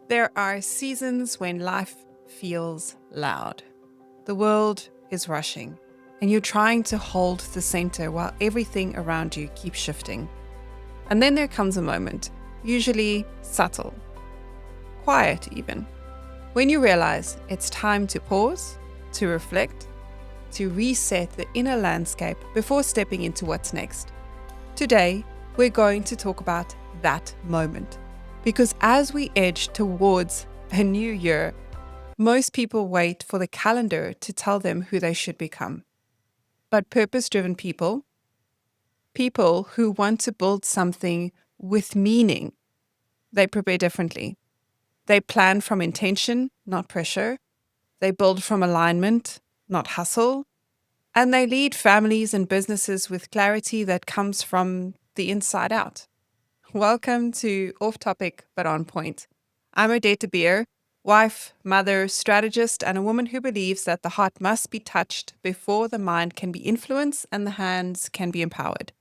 There are seasons when life feels loud. The world is rushing, and you're trying to hold the center while everything around you keeps shifting. And then there comes a moment, usually subtle, quiet even, when you realize it's time to pause, to reflect, to reset the inner landscape before stepping into what's next. Today, we're going to talk about that moment. Because as we edge towards a new year, most people wait for the calendar to tell them who they should become. But purpose driven people, people who want to build something with meaning, they prepare differently. They plan from intention, not pressure. They build from alignment, not hustle. And they lead families and businesses with clarity that comes from the inside out. Welcome to Off Topic but On Point. I'm Odette de Beer, wife, mother, strategist, and a woman who believes that the heart must be touched before the mind can be influenced and the hands can be empowered.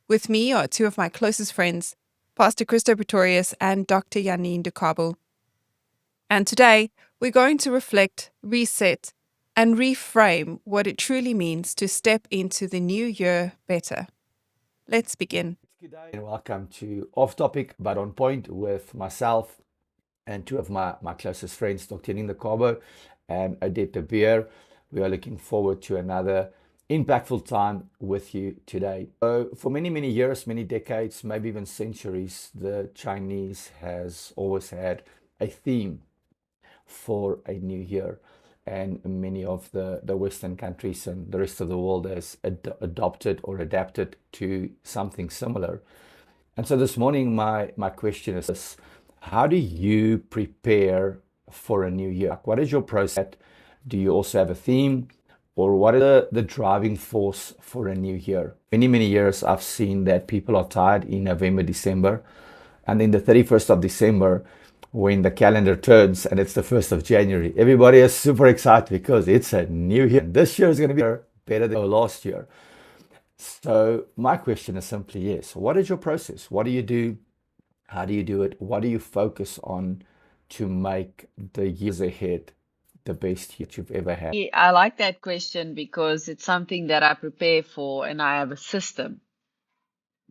With me are two of my closest friends, Pastor Christo Pretorius and Dr. Janine de Cabo. And today, we're going to reflect, reset, and reframe what it truly means to step into the new year better. Let's begin. Good day and welcome to Off Topic but On Point with myself and two of my closest friends, Dr. Janine de Cabo and Odette de Beer. We are looking forward to another impactful time with you today. So for many, many years, many decades, maybe even centuries, the Chinese has always had a theme for a new year. And many of the Western countries and the rest of the world has adopted or adapted to something similar. And so this morning, my question is this: how do you prepare for a new year? What is your process? Do you also have a theme? Or what is the driving force for a new year? Many, many years I've seen that people are tired in November, December, and then the 31st of December, when the calendar turns and it's the 1st of January, everybody is super excited because it's a new year. This year is going to be better than last year. So my question is simply yes. What is your process? What do you do? How do you do it? What do you focus on to make the years ahead the best year you've ever had? Yeah, I like that question because it's something that I prepare for and I have a system.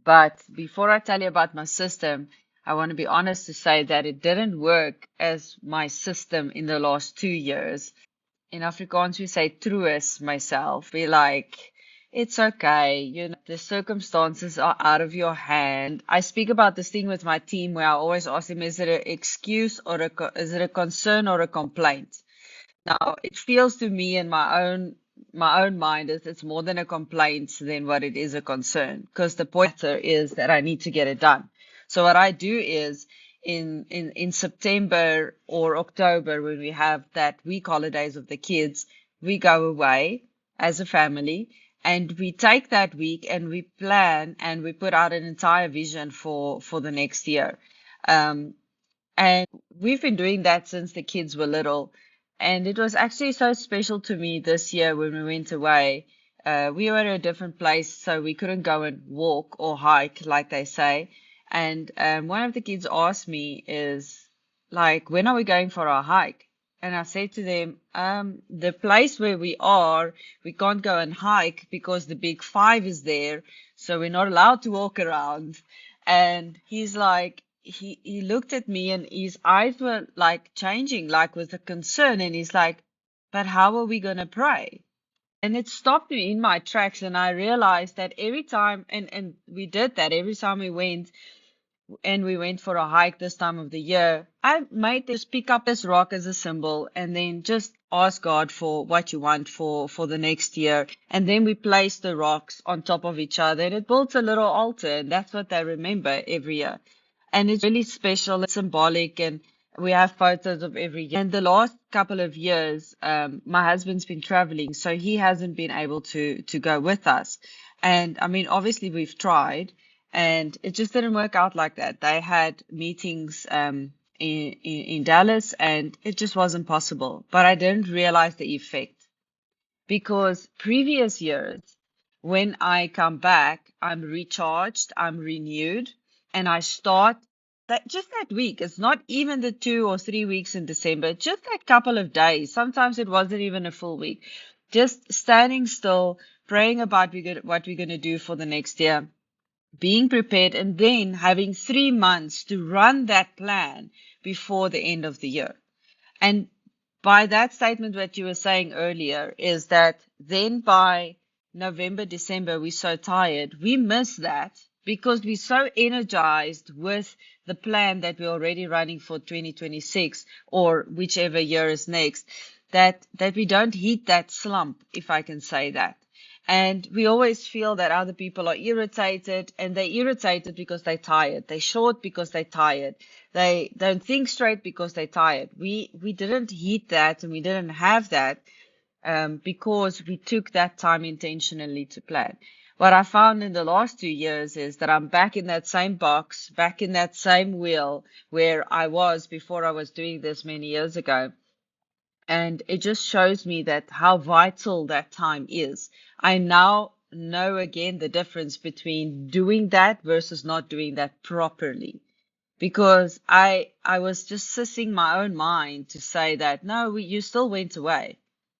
But before I tell you about my system, I want to be honest to say that it didn't work as my system in the last 2 years. In Afrikaans, we say truest myself. Be like, it's okay. The circumstances are out of your hand. I speak about this thing with my team where I always ask them, is it an excuse or is it a concern or a complaint? Now, it feels to me in my own mind is it's more than a complaint than what it is a concern, because the point is that I need to get it done. So what I do is in September or October, when we have that week holidays of the kids, we go away as a family and we take that week and we plan and we put out an entire vision for the next year. Um, and we've been doing that since the kids were little. And it was actually so special to me this year when we went away. We were in a different place, so we couldn't go and walk or hike, like they say. And one of the kids asked me, is like, when are we going for our hike? And I said to them, the place where we can't go and hike because the big five is there, so we're not allowed to walk around. And he's like, he looked at me and his eyes were like changing, like with a concern. And he's like, but how are we going to pray? And it stopped me in my tracks. And I realized that every time, and we did that every time we went for a hike this time of the year, I might just pick up this rock as a symbol and then just ask God for what you want for the next year. And then we place the rocks on top of each other and it builds a little altar. And that's what they remember every year. And it's really special, it's symbolic, and we have photos of every year. And the last couple of years, my husband's been traveling, so he hasn't been able to go with us. And I mean, obviously we've tried, and it just didn't work out like that. They had meetings in Dallas, and it just wasn't possible. But I didn't realize the effect, because previous years, when I come back, I'm recharged, I'm renewed, and I start that just that week. It's not even the 2 or 3 weeks in December, just that couple of days. Sometimes it wasn't even a full week. Just standing still, praying about what we're going to do for the next year, being prepared, and then having 3 months to run that plan before the end of the year. And by that statement, what you were saying earlier is that then by November, December, we're so tired. We miss that because we're so energized with the plan that we're already running for 2026 or whichever year is next, that we don't hit that slump, if I can say that. And we always feel that other people are irritated, and they're irritated because they're tired. They're short because they're tired. They don't think straight because they're tired. We didn't hit that, and we didn't have that because we took that time intentionally to plan. What I found in the last 2 years is that I'm back in that same box, back in that same wheel where I was before I was doing this many years ago. And it just shows me that how vital that time is. I now know again the difference between doing that versus not doing that properly. Because I was just sissing my own mind to say that no, you still went away.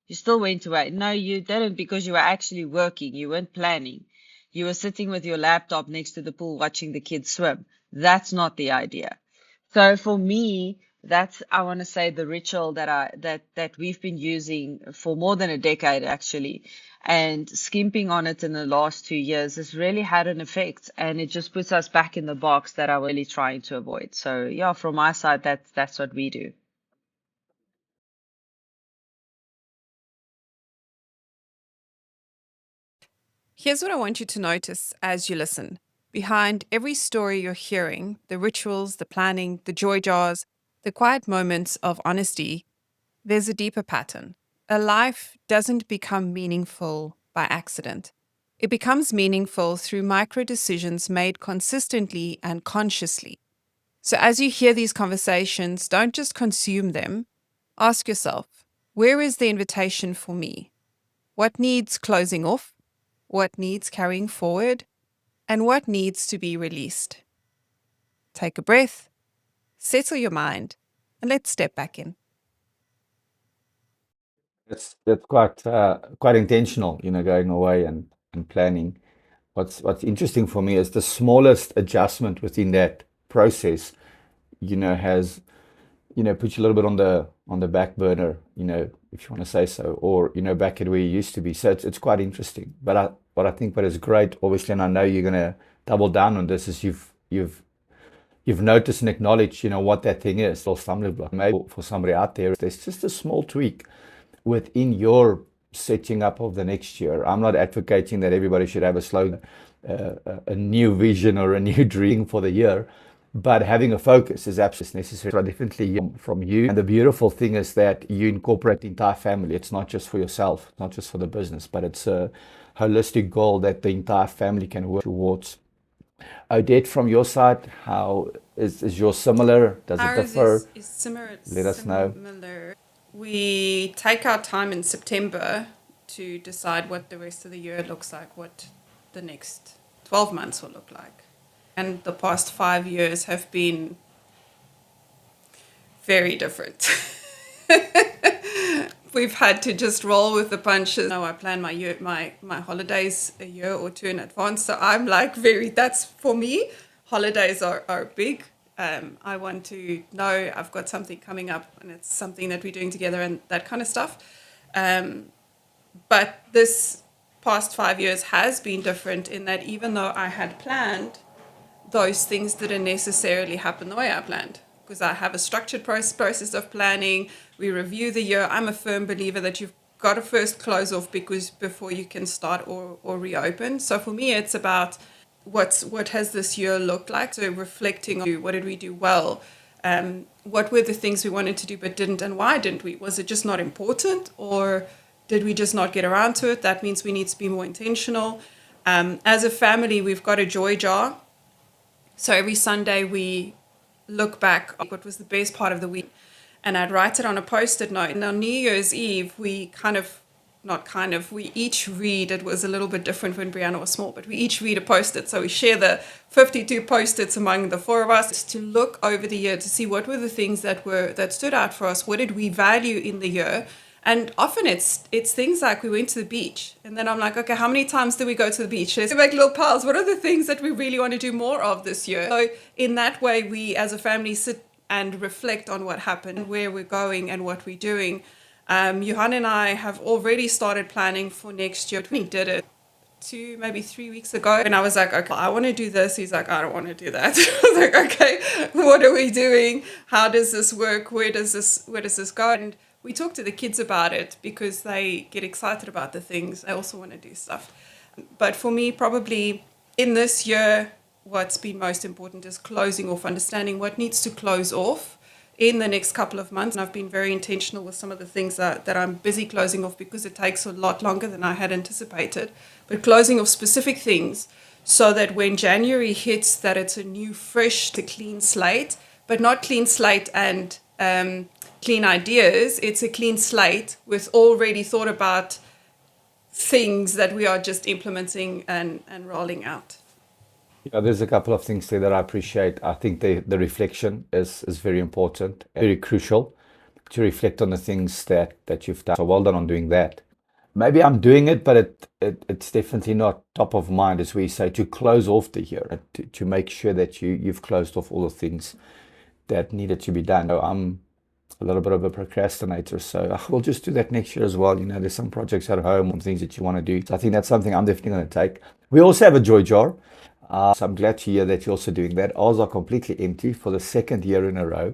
You still went away. No, you didn't, because you were actually working. You weren't planning. You were sitting with your laptop next to the pool watching the kids swim. That's not the idea. So for me, that's, I want to say, the ritual that we've been using for more than a decade actually, and skimping on it in the last 2 years has really had an effect, and it just puts us back in the box that I was really trying to avoid. So yeah, from my side, that's what we do. Here's what I want you to notice as you listen. Behind every story you're hearing, the rituals, the planning, the joy jars, the quiet moments of honesty, there's a deeper pattern. A life doesn't become meaningful by accident. It becomes meaningful through micro decisions made consistently and consciously. So as you hear these conversations, don't just consume them. Ask yourself, where is the invitation for me? What needs closing off? What needs carrying forward? And what needs to be released? Take a breath, settle your mind, and let's step back in. That's quite intentional, going away and planning. What's interesting for me is the smallest adjustment within that process, has put you a little bit on the back burner, if you want to say so, or back at where you used to be. So it's quite interesting. But what I think what is great, obviously, and I know you're gonna double down on this, is you've noticed and acknowledged, what that thing is, or stumbling block. Maybe for somebody out there, there's just a small tweak within your setting up of the next year. I'm not advocating that everybody should have a slogan, a new vision or a new dream for the year, but having a focus is absolutely necessary. I definitely hear from you. And the beautiful thing is that you incorporate the entire family. It's not just for yourself, not just for the business, but it's a holistic goal that the entire family can work towards. Odette, from your side, how is yours similar? Does it Ours differ? is similar. Let us know. We take our time in September to decide what the rest of the year looks like, what the next 12 months will look like. And the past 5 years have been very different. We've had to just roll with the punches. Now I plan my holidays a year or two in advance. So I'm like that's for me, holidays are big. I want to know I've got something coming up and it's something that we're doing together and that kind of stuff. But this past 5 years has been different in that even though I had planned, those things didn't necessarily happen the way I planned, because I have a structured process of planning. We review the year. I'm a firm believer that you've got to first close off before you can start or reopen. So for me, it's about what has this year looked like. So reflecting on what did we do well, what were the things we wanted to do but didn't, and why didn't we? Was it just not important, or did we just not get around to it? That means we need to be more intentional. As a family, we've got a joy jar. So every Sunday we look back on what was the best part of the week, and I'd write it on a Post-it note. And on New Year's Eve, we kind of not kind of, we each read, it was a little bit different when Brianna was small, but we each read a post-it. So we share the 52 post-its among the four of us to look over the year to see what were the things that stood out for us. What did we value in the year? And often it's things like we went to the beach, and then I'm like, okay, how many times did we go to the beach? Let's make little piles. What are the things that we really want to do more of this year? So in that way, we as a family sit and reflect on what happened, where we're going and what we're doing. Johan and I have already started planning for next year. We did it 2, maybe 3 weeks ago. And I was like, okay, I want to do this. He's like, I don't want to do that. I was like, okay, what are we doing? How does this work? Where does this go? And we talk to the kids about it because they get excited about the things. They also want to do stuff. But for me, probably in this year, what's been most important is closing off, understanding what needs to close off in the next couple of months. And I've been very intentional with some of the things that I'm busy closing off because it takes a lot longer than I had anticipated. But closing off specific things so that when January hits, that it's a new, fresh, a clean slate, but not clean slate and clean ideas. It's a clean slate with already thought about things that we are just implementing and rolling out. Yeah, there's a couple of things there that I appreciate. I think the reflection is very important, very crucial to reflect on the things that you've done. So well done on doing that. Maybe I'm doing it, but it's definitely not top of mind, as we say, to close off the year, to make sure that you've closed off all the things that needed to be done. So I'm a little bit of a procrastinator, so I will just do that next year as well. You know, there's some projects at home and things that you want to do. So I think that's something I'm definitely going to take. We also have a joy jar. So I'm glad to hear that you're also doing that. Ours are completely empty for the second year in a row.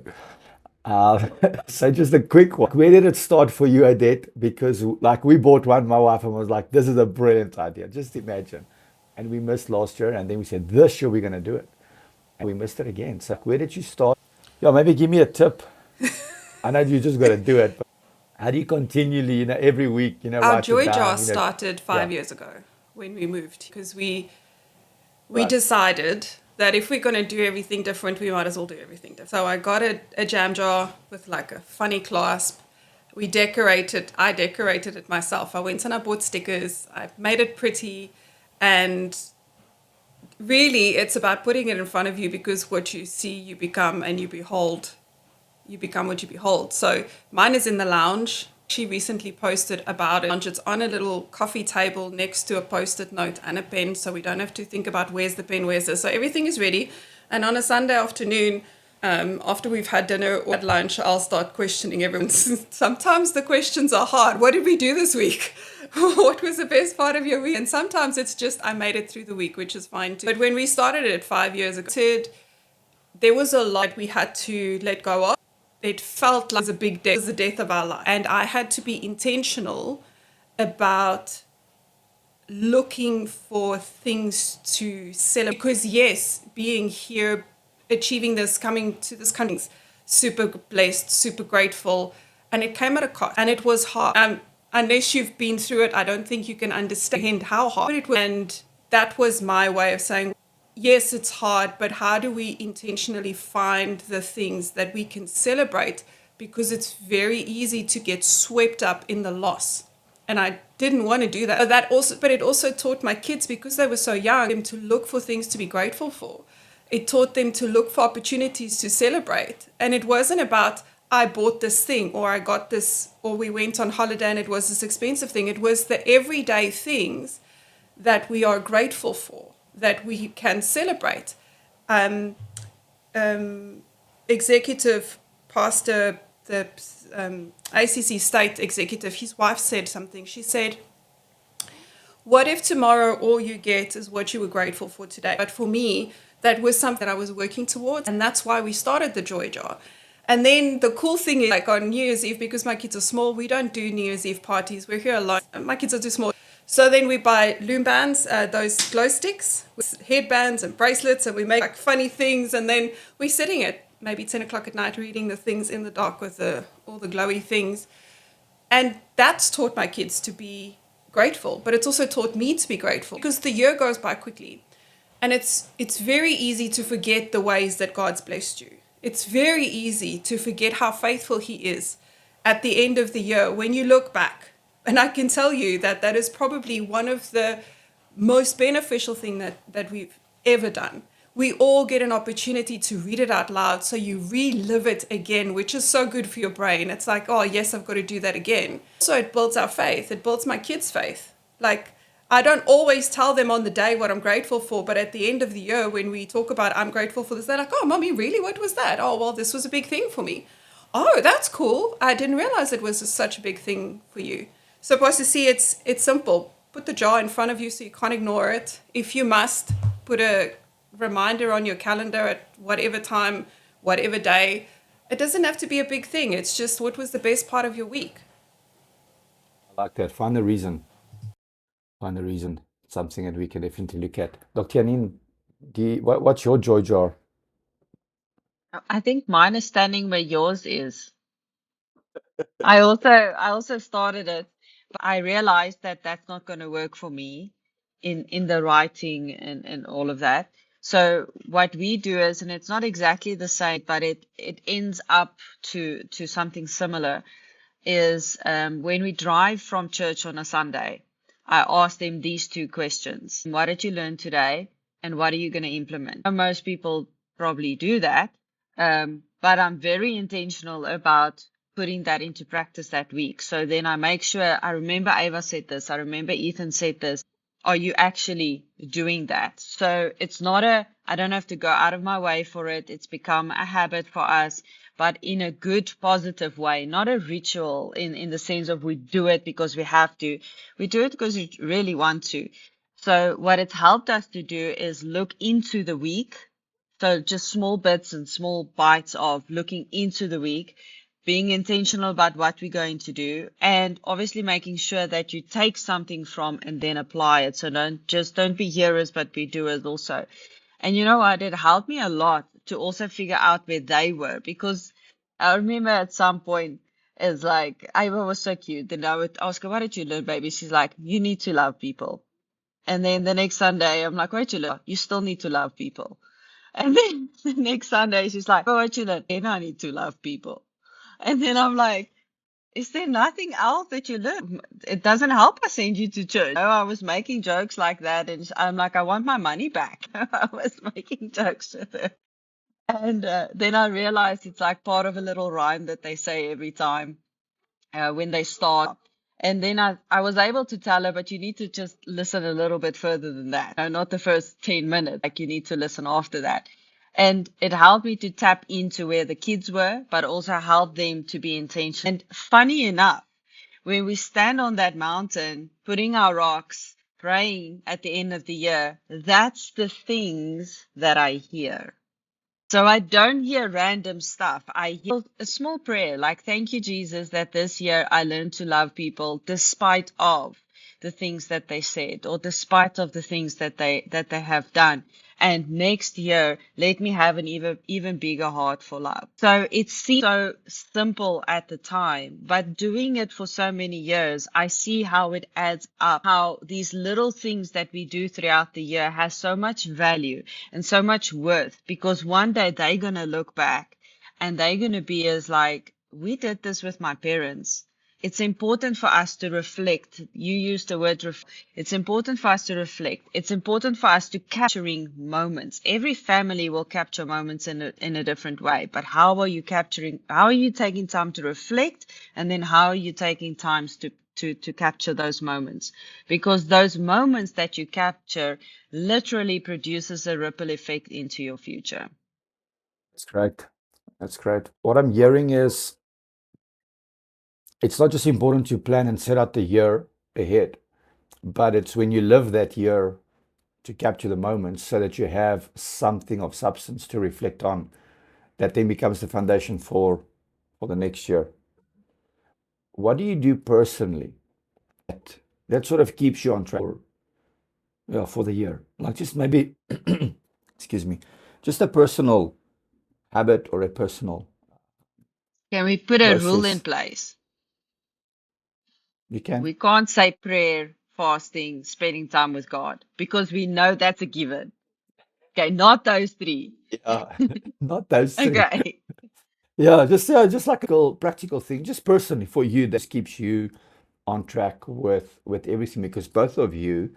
So just a quick one. Where did it start for you, Odette? Because like we bought one, my wife, and was like, this is a brilliant idea. Just imagine. And we missed last year, and then we said, this year we're going to do it. And we missed it again. So where did you start? Yeah, maybe give me a tip. I know you just got to do it, but how do you continually, every week, Our write it joy down, jar started 5 Yeah. years ago when we moved because we decided that if we're going to do everything different, we might as well do everything different. So I got a jam jar with like a funny clasp. I decorated it myself. I went and I bought stickers. I made it pretty. And really, it's about putting it in front of you because what you see, you become, and you behold. You become what you behold. So mine is in the lounge. She recently posted about it. It's on a little coffee table next to a post-it note and a pen, so we don't have to think about where's the pen, where's this. So everything is ready. And on a Sunday afternoon, after we've had dinner or at lunch, I'll start questioning everyone. Sometimes the questions are hard. What did we do this week? What was the best part of your week? And sometimes it's just I made it through the week, which is fine too. But when we started it 5 years ago, there was a lot we had to let go of. It felt like it was a big death. It was the death of our life. And I had to be intentional about looking for things to celebrate. Because yes, being here, achieving this, coming to this country, super blessed, super grateful. And it came at a cost. And it was hard. Unless you've been through it, I don't think you can understand how hard it was. And that was my way of saying, yes, it's hard, but how do we intentionally find the things that we can celebrate? Because it's very easy to get swept up in the loss. And I didn't want to do that. But it also taught my kids, because they were so young, them to look for things to be grateful for. It taught them to look for opportunities to celebrate. And it wasn't about, I bought this thing, or I got this, or we went on holiday and it was this expensive thing. It was the everyday things that we are grateful for, that we can celebrate. Executive pastor, the ACC state executive, his wife said something. She said, what if tomorrow all you get is what you were grateful for today? But for me, that was something that I was working towards. And that's why we started the Joy Jar. And then the cool thing is, like on New Year's Eve, because my kids are small, we don't do New Year's Eve parties. We're here alone. My kids are too small. So then we buy loom bands, those glow sticks with headbands and bracelets, and we make like funny things. And then we're sitting at maybe 10 o'clock at night reading the things in the dark with all the glowy things. And that's taught my kids to be grateful, but it's also taught me to be grateful because the year goes by quickly. And it's very easy to forget the ways that God's blessed you. It's very easy to forget how faithful he is at the end of the year when you look back. And I can tell you that that is probably one of the most beneficial thing that we've ever done. We all get an opportunity to read it out loud, so you relive it again, which is so good for your brain. It's like, oh yes, I've got to do that again. So it builds our faith. It builds my kids' faith. Like, I don't always tell them on the day what I'm grateful for, but at the end of the year, when we talk about I'm grateful for this, they're like, oh, mommy, really? What was that? Oh, well, this was a big thing for me. Oh, that's cool. I didn't realize it was such a big thing for you. So, Pastor C, it's simple. Put the jar in front of you so you can't ignore it. If you must, put a reminder on your calendar at whatever time, whatever day. It doesn't have to be a big thing. It's just what was the best part of your week. I like that. Find the reason. Find the reason. Something that we can definitely look at. Dr. Janine, what's your joy jar? I think mine is standing where yours is. I also started it, but I realized that that's not going to work for me in the writing and all of that. So what we do is, and it's not exactly the same, but it ends up to something similar, is when we drive from church on a Sunday, I ask them these two questions. What did you learn today? And what are you going to implement? Most people probably do that, but I'm very intentional about putting that into practice that week. So then I make sure, I remember Ava said this, I remember Ethan said this. Are you actually doing that? So it's not I don't have to go out of my way for it. It's become a habit for us, but in a good, positive way, not a ritual in the sense of we do it because we have to. We do it because we really want to. So what it's helped us to do is look into the week. So just small bits and small bites of looking into the week, being intentional about what we're going to do, and obviously making sure that you take something from and then apply it. So don't be hearers, but be doers also. And you know what? It helped me a lot to also figure out where they were, because I remember at some point it's like Ava was so cute. Then I would ask her, "What did you learn, baby?" She's like, "You need to love people." And then the next Sunday, I'm like, "What did you learn?" "You still need to love people." And then the next Sunday, she's like, "Oh, what did you learn?" "Then I need to love people." And then I'm like, is there nothing else that you learn? It doesn't help I send you to church. No, I was making jokes like that, and I'm like, I want my money back. I was making jokes with her. And then I realized it's like part of a little rhyme that they say every time when they start. And then I was able to tell her, but you need to just listen a little bit further than that. No, not the first 10 minutes. Like, you need to listen after that. And it helped me to tap into where the kids were, but also help them to be intentional. And funny enough, when we stand on that mountain, putting our rocks, praying at the end of the year, that's the things that I hear. So I don't hear random stuff. I hear a small prayer like, thank you, Jesus, that this year I learned to love people despite of the things that they said, or despite of the things that they have done. And next year, let me have an even bigger heart for love. So it seems so simple at the time, but doing it for so many years, I see how it adds up, how these little things that we do throughout the year has so much value and so much worth, because one day they're going to look back and they're going to be as like, we did this with my parents. It's important for us to reflect. You used the word it's important for us to reflect. It's important for us to capturing moments. Every family will capture moments in a different way. But how are you taking time to reflect? And then how are you taking times to capture those moments? Because those moments that you capture literally produces a ripple effect into your future. That's correct. That's correct. What I'm hearing is it's not just important to plan and set out the year ahead, but it's when you live that year to capture the moments so that you have something of substance to reflect on that then becomes the foundation for the next year. What do you do personally that sort of keeps you on track for the year? Like, just maybe, excuse me, just a personal habit or a personal Can we put a rule in process. place? You can? We can't say prayer, fasting, spending time with God, because we know that's a given. Okay, not those three. Yeah, not those three. Okay. Yeah, just like a practical thing, just personally for you that keeps you on track with everything, because both of you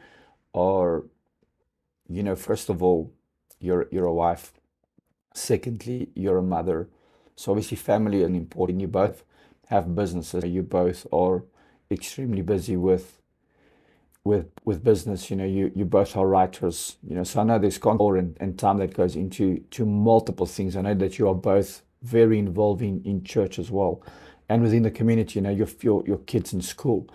are, first of all, you're a wife. Secondly, you're a mother. So obviously family is important. You both have businesses. You both are extremely busy with business. You both are writers. So I know there's content and time that goes into multiple things. I know that you are both very involved in church as well, and within the community. Your kids in school.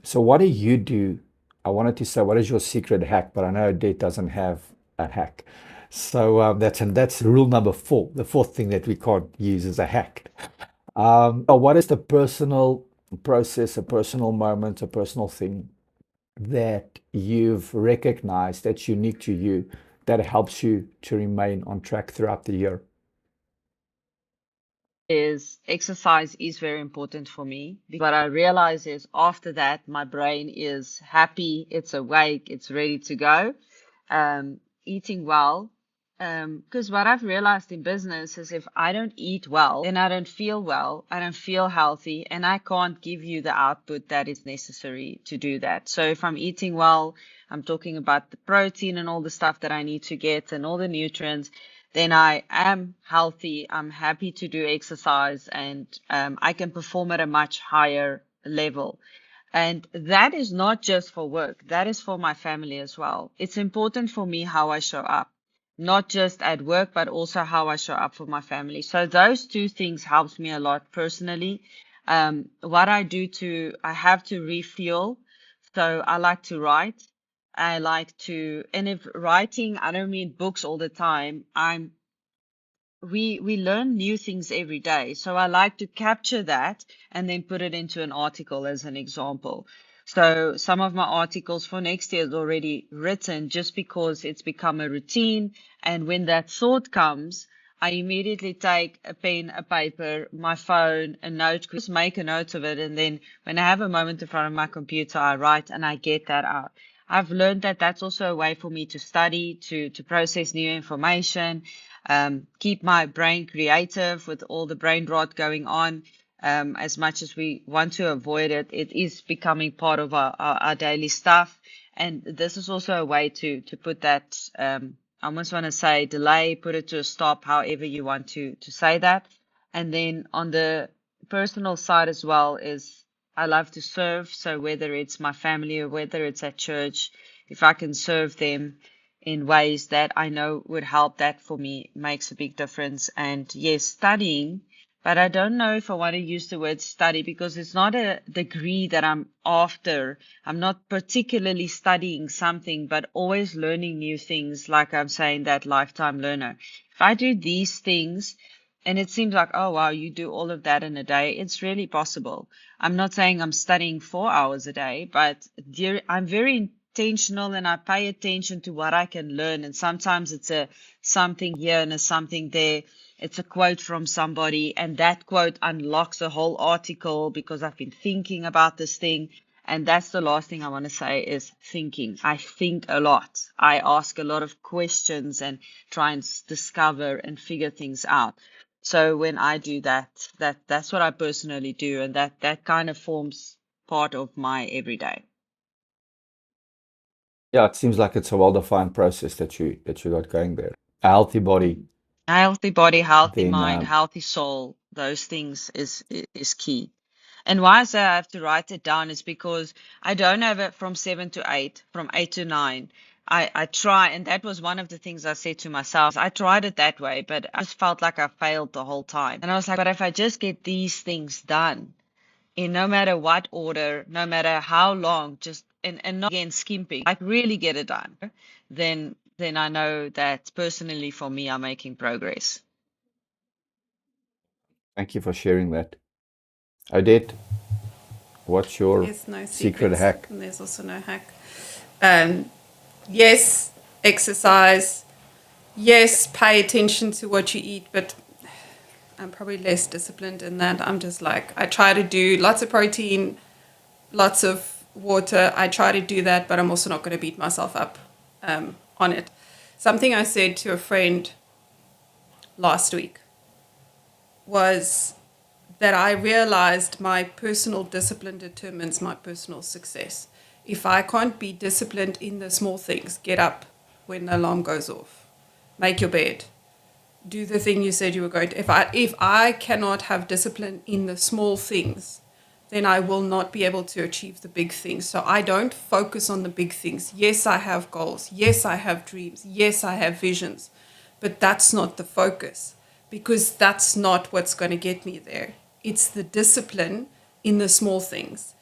So what do you do? I wanted to say, what is your secret hack? But I know Odette doesn't have a hack. So that's rule number 4. The fourth thing that we can't use is a hack. What is the personal process, a personal moment, a personal thing that you've recognized that's unique to you, that helps you to remain on track throughout the year? Is exercise is very important for me. What I realize is after that, my brain is happy, it's awake, it's ready to go. Eating well. Because what I've realized in business is if I don't eat well, then I don't feel well, I don't feel healthy, and I can't give you the output that is necessary to do that. So if I'm eating well, I'm talking about the protein and all the stuff that I need to get and all the nutrients, then I am healthy, I'm happy to do exercise, and I can perform at a much higher level. And that is not just for work, that is for my family as well. It's important for me how I show up, not just at work, but also how I show up for my family. So those two things helps me a lot personally. What I have to refuel. So I like to write. And if writing, I don't mean books all the time. We learn new things every day. So I like to capture that and then put it into an article as an example. So some of my articles for next year is already written just because it's become a routine. And when that thought comes, I immediately take a pen, a paper, my phone, a note, just make a note of it. And then when I have a moment in front of my computer, I write and I get that out. I've learned that that's also a way for me to study, to process new information, keep my brain creative with all the brain rot going on. As much as we want to avoid it, it is becoming part of our daily stuff. And this is also a way to put that, I almost want to say delay, put it to a stop, however you want to say that. And then on the personal side as well is I love to serve. So whether it's my family or whether it's at church, if I can serve them in ways that I know would help, that for me makes a big difference. And yes, studying, but I don't know if I want to use the word study because it's not a degree that I'm after. I'm not particularly studying something, but always learning new things. Like I'm saying, that lifetime learner. If I do these things, and it seems like, oh, wow, you do all of that in a day. It's really possible. I'm not saying I'm studying 4 hours a day, but I'm very intentional and I pay attention to what I can learn. And sometimes it's a something here and a something there. It's a quote from somebody, and that quote unlocks a whole article because I've been thinking about this thing. And that's the last thing I want to say is thinking. I think a lot. I ask a lot of questions and try and discover and figure things out. So when I do that's what I personally do, and that kind of forms part of my everyday. Yeah, it seems like it's a well-defined process that you got going there. A healthy body, A healthy body, healthy then mind, healthy soul, those things is key. And why I say I have to write it down is because I don't have it from 7 to 8, from 8 to 9. I try, and that was one of the things I said to myself. I tried it that way, but I just felt like I failed the whole time. And I was like, but if I just get these things done, in no matter what order, no matter how long, just and not again skimping, like really get it done, then I know that personally for me, I'm making progress. thank you for sharing that. Odette, what's your There's no secret secrets, hack? and there's also no hack. Um, yes, exercise. Yes, pay attention to what you eat, but I'm probably less disciplined in that. I'm just like, I try to do lots of protein, lots of water. I try to do that, but I'm also not going to beat myself up on it. Something I said to a friend last week was that I realized my personal discipline determines my personal success. If I can't be disciplined in the small things, get up when the alarm goes off, make your bed, do the thing you said you were going to. If I cannot have discipline in the small things, then I will not be able to achieve the big things. So I don't focus on the big things. Yes, I have goals. Yes, I have dreams. Yes, I have visions. But that's not the focus, because that's not what's going to get me there. It's the discipline in the small things.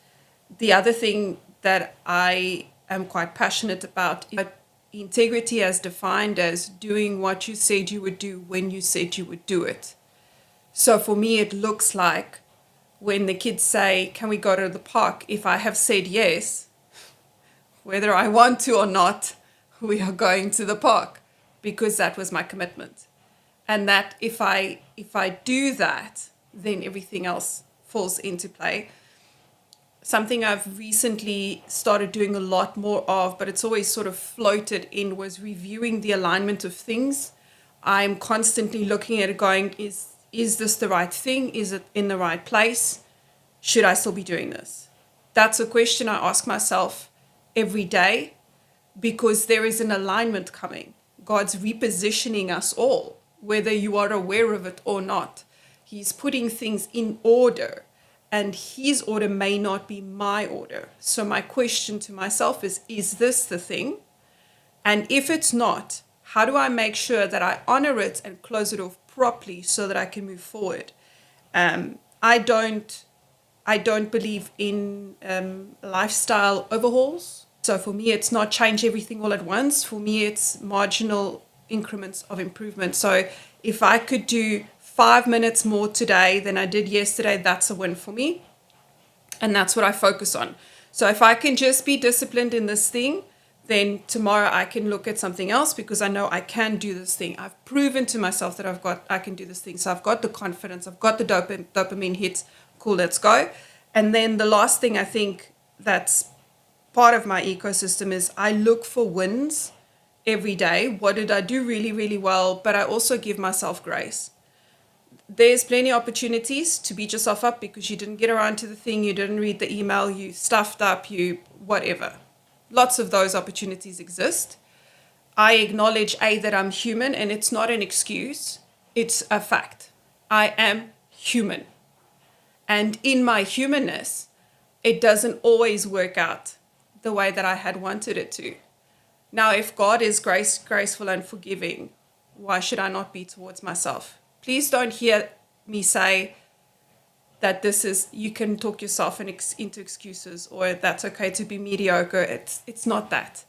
The other thing that I am quite passionate about is integrity as defined as doing what you said you would do when you said you would do it. So for me, it looks like when the kids say, can we go to the park? If I have said yes, whether I want to or not, we are going to the park, because that was my commitment. And that if I do that, then everything else falls into play. Something I've recently started doing a lot more of, but it's always sort of floated in, was reviewing the alignment of things. I'm constantly looking at it going, is this the right thing? Is it in the right place? Should I still be doing this? That's a question I ask myself every day, because there is an alignment coming. God's repositioning us all, whether you are aware of it or not. He's putting things in order, and his order may not be my order. So my question to myself is this the thing? And if it's not, how do I make sure that I honor it and close it off properly so that I can move forward? I don't believe in lifestyle overhauls. So for me, it's not change everything all at once. For me, it's marginal increments of improvement. So if I could do 5 minutes more today than I did yesterday, that's a win for me. And that's what I focus on. So if I can just be disciplined in this thing, then tomorrow I can look at something else, because I know I can do this thing. I've proven to myself that I can do this thing. So I've got the confidence, I've got the dopamine hits. Cool, let's go. And then the last thing I think that's part of my ecosystem is I look for wins every day. What did I do really, really well? But I also give myself grace. There's plenty of opportunities to beat yourself up because you didn't get around to the thing, you didn't read the email, you stuffed up, you whatever. Lots of those opportunities exist. I acknowledge, that I'm human, and it's not an excuse, it's a fact. I am human. And in my humanness, it doesn't always work out the way that I had wanted it to. Now, if God is graceful and forgiving, why should I not be towards myself? Please don't hear me say that you can talk yourself into excuses, or that's okay to be mediocre. It's not that.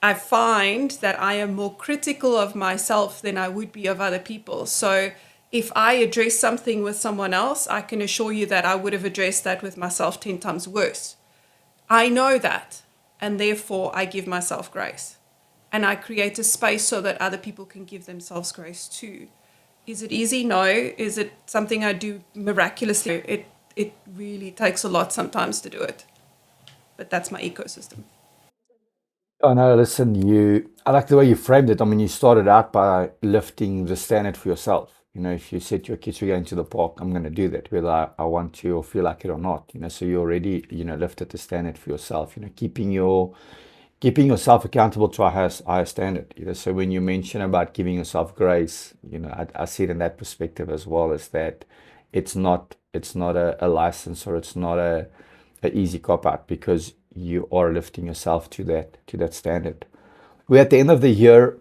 I find that I am more critical of myself than I would be of other people. So if I address something with someone else, I can assure you that I would have addressed that with myself 10 times worse. I know that, and therefore I give myself grace. And I create a space so that other people can give themselves grace too. Is it easy? No. Is it something I do miraculously? It really takes a lot sometimes to do it. But that's my ecosystem. Oh no, listen, I like the way you framed it. I mean, you started out by lifting the standard for yourself. If you said to your kids, we're going to the park, I'm going to do that, whether I want to or feel like it or not. So you already, lifted the standard for yourself, keeping yourself accountable to a higher standard. So when you mention about giving yourself grace, I see it in that perspective as well, as that it's not a license, or it's not a easy cop out, because you are lifting yourself to that standard. We're at the end of the year.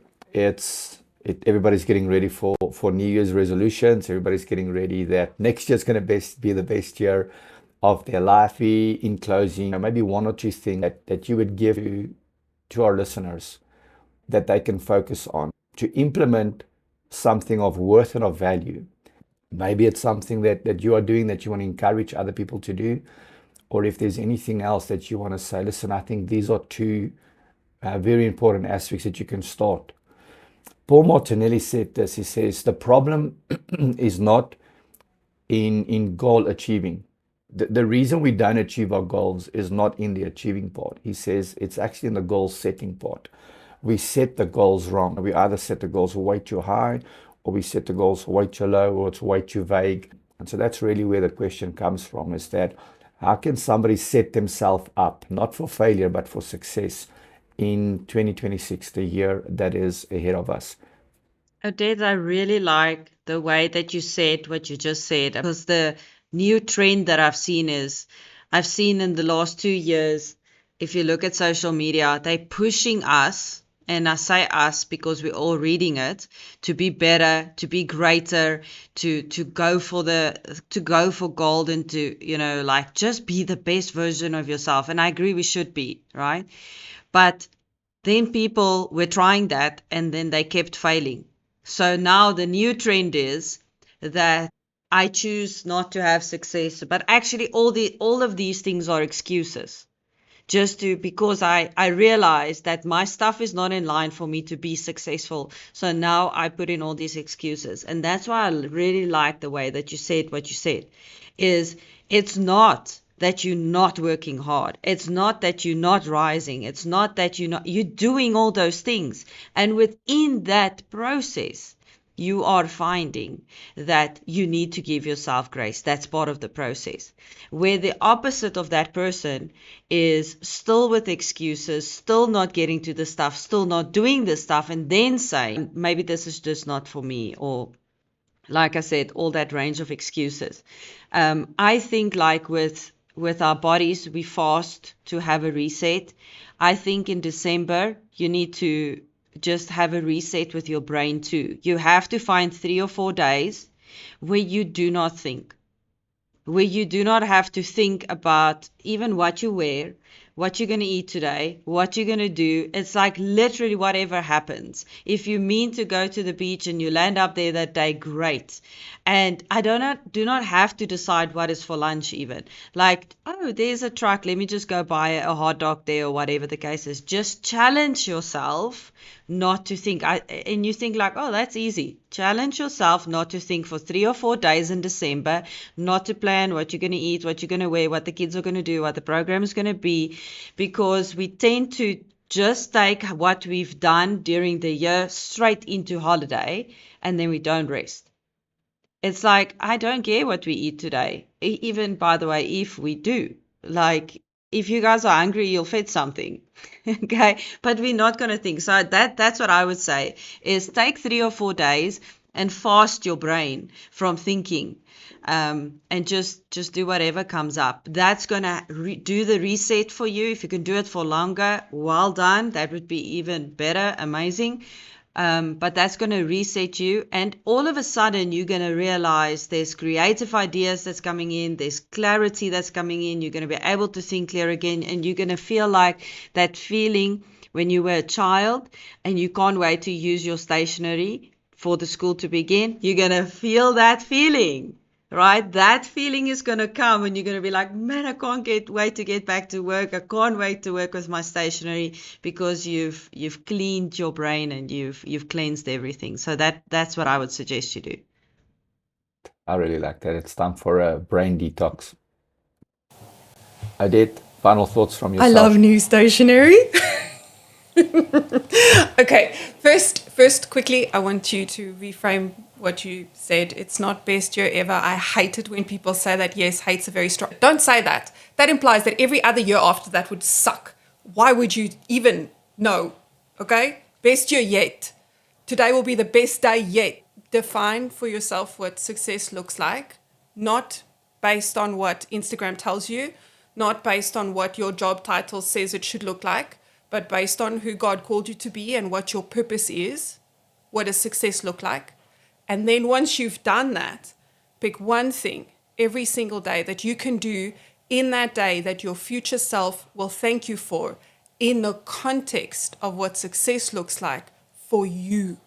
Everybody's getting ready for New Year's resolutions. Everybody's getting ready that next year's going to be the best year of their life. In closing, maybe one or two things that you would give to our listeners that they can focus on to implement something of worth and of value. Maybe it's something that you are doing that you want to encourage other people to do, or if there's anything else that you want to say, listen, I think these are two very important aspects that you can start. Paul Martinelli said this. He says, the problem is not in goal achieving. The reason we don't achieve our goals is not in the achieving part. He says it's actually in the goal setting part. We set the goals wrong. We either set the goals way too high, or we set the goals way too low, or it's way too vague. And so that's really where the question comes from, is that how can somebody set themselves up, not for failure, but for success in 2026, the year that is ahead of us? Odette, I really like the way that you said what you just said, because the new trend that I've seen in the last 2 years, if you look at social media, they're pushing us, and I say us because we're all reading it, to be better, to be greater, to go for gold, and to, like, just be the best version of yourself. And I agree we should be, right? But then people were trying that and then they kept failing. So now the new trend is that I choose not to have success, but actually all of these things are excuses. Because I realized that my stuff is not in line for me to be successful. So now I put in all these excuses. And that's why I really like the way that you said what you said, is it's not that you're not working hard. It's not that you're not rising. It's not that you're doing all those things. And within that process, you are finding that you need to give yourself grace. That's part of the process. Where the opposite of that person is still with excuses, still not getting to the stuff, still not doing the stuff, and then saying, maybe this is just not for me, or like I said, all that range of excuses. I think, like with our bodies, we fast to have a reset. I think in December, you need to just have a reset with your brain too. You have to find 3 or 4 days where you do not think, where you do not have to think about even what you wear, what you're going to eat today, what you're going to do. It's like literally whatever happens. If you mean to go to the beach and you land up there that day, great. And I do not have to decide what is for lunch even. Like, oh, there's a truck, let me just go buy a hot dog there, or whatever the case is. Just challenge yourself not to think. And you think like, oh, that's easy. Challenge yourself not to think for 3 or 4 days in December, not to plan what you're going to eat, what you're going to wear, what the kids are going to do, what the program is going to be, because we tend to just take what we've done during the year straight into holiday, and then we don't rest. It's like, I don't care what we eat today. Even, by the way, if we do, like, if you guys are hungry, you'll fit something. Okay. But we're not going to think. So that's what I would say, is take 3 or 4 days and fast your brain from thinking. And just do whatever comes up. That's going to do the reset for you. If you can do it for longer, well done. That would be even better. Amazing. But that's going to reset you. And all of a sudden, you're going to realize there's creative ideas that's coming in. There's clarity that's coming in. You're going to be able to think clear again. And you're going to feel like that feeling when you were a child and you can't wait to use your stationery for the school to begin. You're going to feel that feeling. Right? That feeling is going to come and you're going to be like, man, I can't wait to get back to work. I can't wait to work with my stationery, because you've cleaned your brain and you've cleansed everything. So that's what I would suggest you do. I really like that. It's time for a brain detox. Odette, final thoughts from yourself? I love new stationery. Okay, first, quickly, I want you to reframe what you said. It's not best year ever. I hate it when people say that. Yes, hate's a very strong. Don't say that. That implies that every other year after that would suck. Why would you even know? Okay, best year yet. Today will be the best day yet. Define for yourself what success looks like, not based on what Instagram tells you, not based on what your job title says it should look like, but based on who God called you to be and what your purpose is. What does success look like? And then once you've done that, pick one thing every single day that you can do in that day that your future self will thank you for, in the context of what success looks like for you.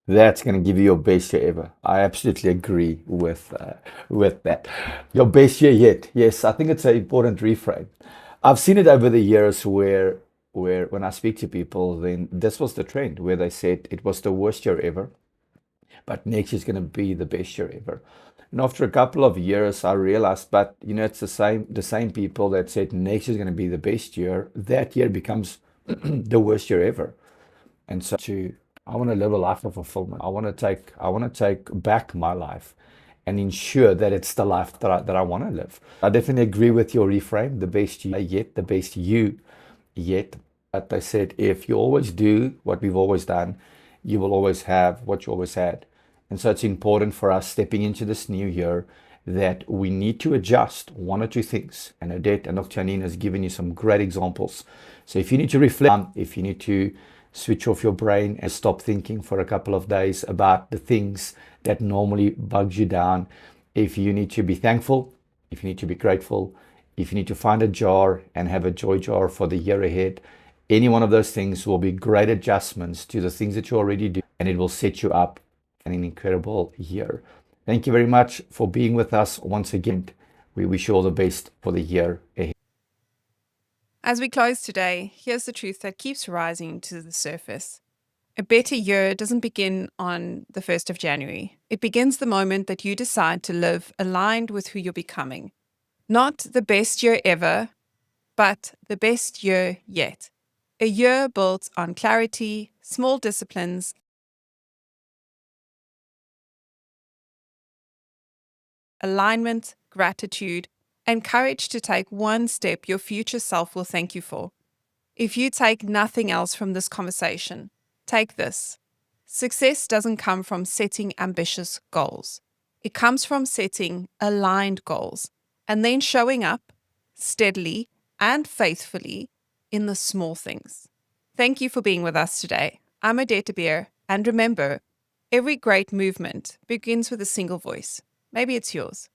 That's going to give you your best year ever. I absolutely agree with that. Your best year yet. Yes, I think it's an important reframe. I've seen it over the years where when I speak to people, then this was the trend where they said it was the worst year ever, but next year's going to be the best year ever. And after a couple of years, I realized, but it's the same people that said next year's going to be the best year. That year becomes the worst year ever. And so I want to live a life of fulfillment. I want to take back my life and ensure that it's the life that I want to live. I definitely agree with your reframe, the best you yet, the best you yet. But I said, if you always do what we've always done, you will always have what you always had. And so it's important for us stepping into this new year that we need to adjust one or two things. And Odette and Dr. Janine has given you some great examples. So if you need to reflect, if you need to switch off your brain and stop thinking for a couple of days about the things that normally bugs you down, if you need to be thankful, if you need to be grateful, if you need to find a jar and have a joy jar for the year ahead, any one of those things will be great adjustments to the things that you already do, and it will set you up for an incredible year. Thank you very much for being with us once again. We wish you all the best for the year ahead. As we close today, here's the truth that keeps rising to the surface. A better year doesn't begin on the 1st of January. It begins the moment that you decide to live aligned with who you're becoming. Not the best year ever, but the best year yet. A year built on clarity, small disciplines, alignment, gratitude, and courage to take one step your future self will thank you for. If you take nothing else from this conversation, take this. Success doesn't come from setting ambitious goals. It comes from setting aligned goals and then showing up steadily and faithfully in the small things. Thank you for being with us today. I'm Odette de Beer, and remember, every great movement begins with a single voice. Maybe it's yours.